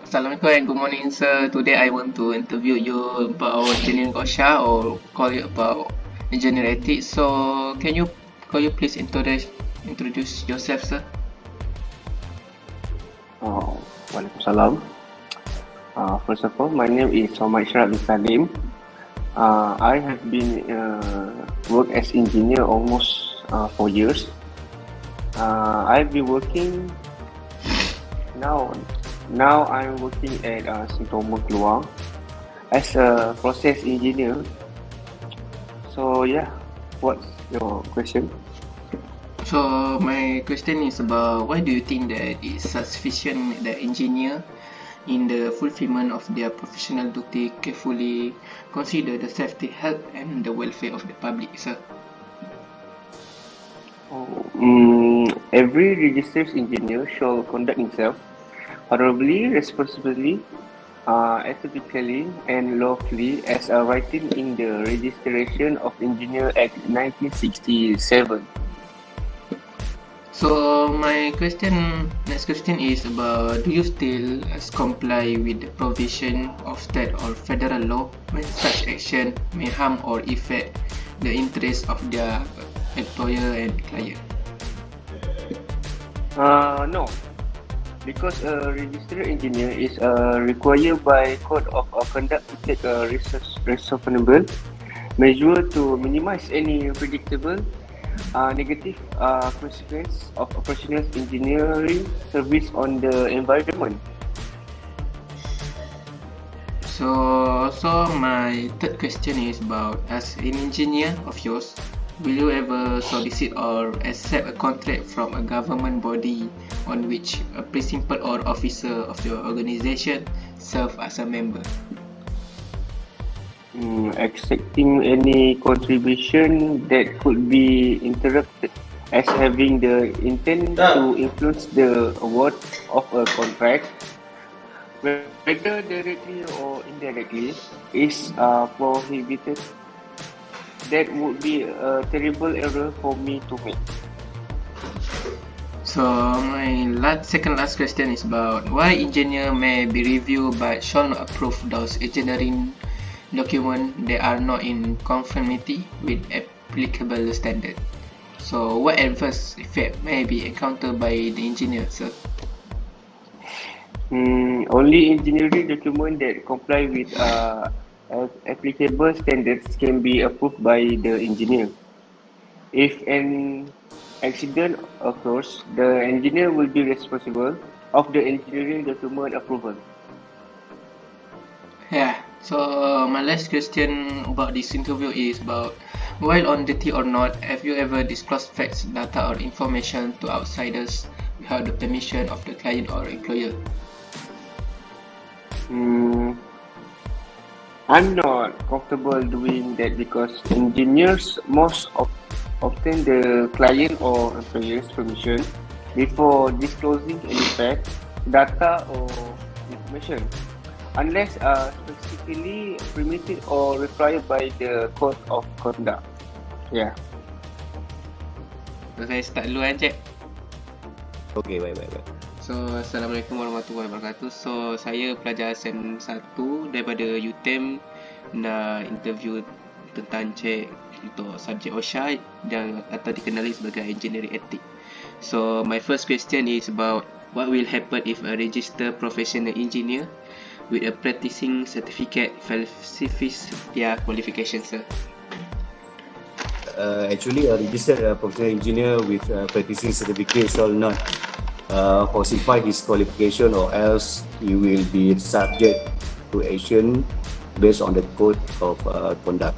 Assalamualaikum and good morning, sir. Today I want to interview you about engineering Oshe or call you about engineering ethics. So can you please introduce yourself, sir? Waalaikumsalam. First of all, my name is Muhammad Salim. I have been work as engineer almost 4 years. I've been working now. Now I'm working at Sintoma Keluang as a process engineer. So yeah, what's your question? So my question is about why do you think that it's sufficient that engineer in the fulfillment of their professional duty carefully consider the safety, health and the welfare of the public, sir? Every registered engineer shall conduct himself honorably, responsibly, ethically, and lawfully as written in the Registration of Engineer Act 1967. So my next question is about do you still comply with the provision of state or federal law when such action may harm or affect the interests of their employer and client? No, because a registered engineer is required by Code of Conduct to take a reasonable measure to minimize any predictable negative consequence of operational engineering service on the environment. So my third question is about as an engineer of yours, will you ever solicit or accept a contract from a government body on which a principal or officer of your organization serve as a member? Accepting any contribution that could be interpreted as having the intent to influence the award of a contract, whether directly or indirectly, is prohibited. That would be a terrible error for me to make. So my second last question is about why engineer may be reviewed but shall not approve those engineering documents that are not in conformity with applicable standard. So what adverse effect may be encountered by the engineer, sir? Only engineering document that comply with applicable standards can be approved by the engineer. If an accident occurs, the engineer will be responsible of the engineering document approval. Yeah, so my last question about this interview is about while on duty or not, have you ever disclosed facts, data or information to outsiders without the permission of the client or employer? I'm not comfortable doing that because engineers most often the client or employer's permission before disclosing any fact, data or information, unless specifically permitted or required by the Code of Conduct. Yeah. So saya start dulu Jack. Okay, baik. So Assalamualaikum warahmatullahi wabarakatuh. So saya pelajar SEM 1 daripada UTM nak interview tentang Cik untuk subjek Oshe dan atau dikenali sebagai engineering ethics. So my first question is about what will happen if a registered professional engineer with a practicing certificate falsifies their qualification, sir? Actually, a registered professional engineer with practicing certificate shall not falsify his qualification, or else he will be subject to action based on the Code of Conduct.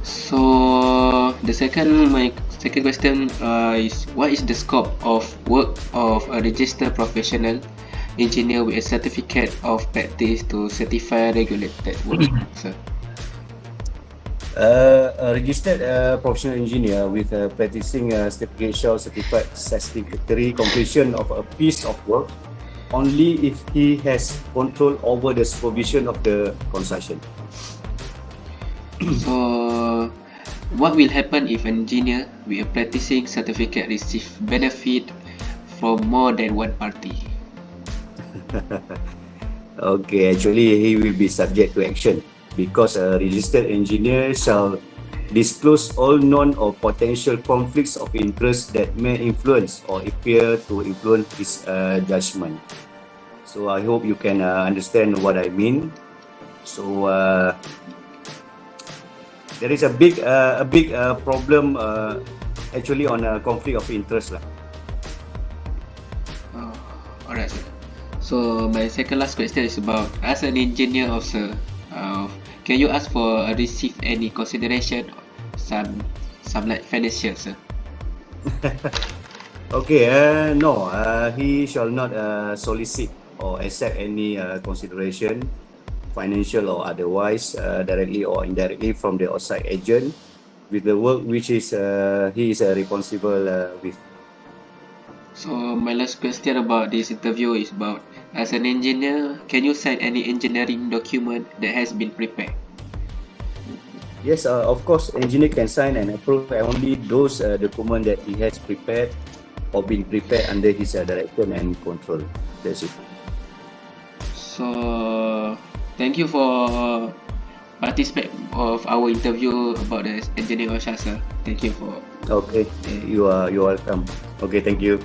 So my second question is what is the scope of work of a registered professional engineer with a certificate of practice to certify regulated work, sir? A registered professional engineer with a practicing certificate shall certify satisfactory completion of a piece of work only if he has control over the supervision of the construction. So what will happen if an engineer with a practicing certificate receive benefit from more than one party? Okay, actually he will be subject to action because a registered engineer shall disclose all known or potential conflicts of interest that may influence or appear to influence his judgment. So I hope you can understand what I mean. So there is a big problem actually on a conflict of interest lah. Alright, sir. So my second last question is about, as an engineer officer, can you ask for receive any consideration, some like financial, sir? Okay, no, he shall not solicit or accept any consideration, financial or otherwise, directly or indirectly from the outside agent with the work which is he is responsible with. So my last question about this interview is about, as an engineer, can you sign any engineering document that has been prepared? Yes, of course, engineer can sign and approve only those documents that he has prepared or been prepared under his direction and control. That's it. So thank you for participating of our interview about the engineering Oshe, sir. Thank you for. Okay, you are welcome. Okay, thank you.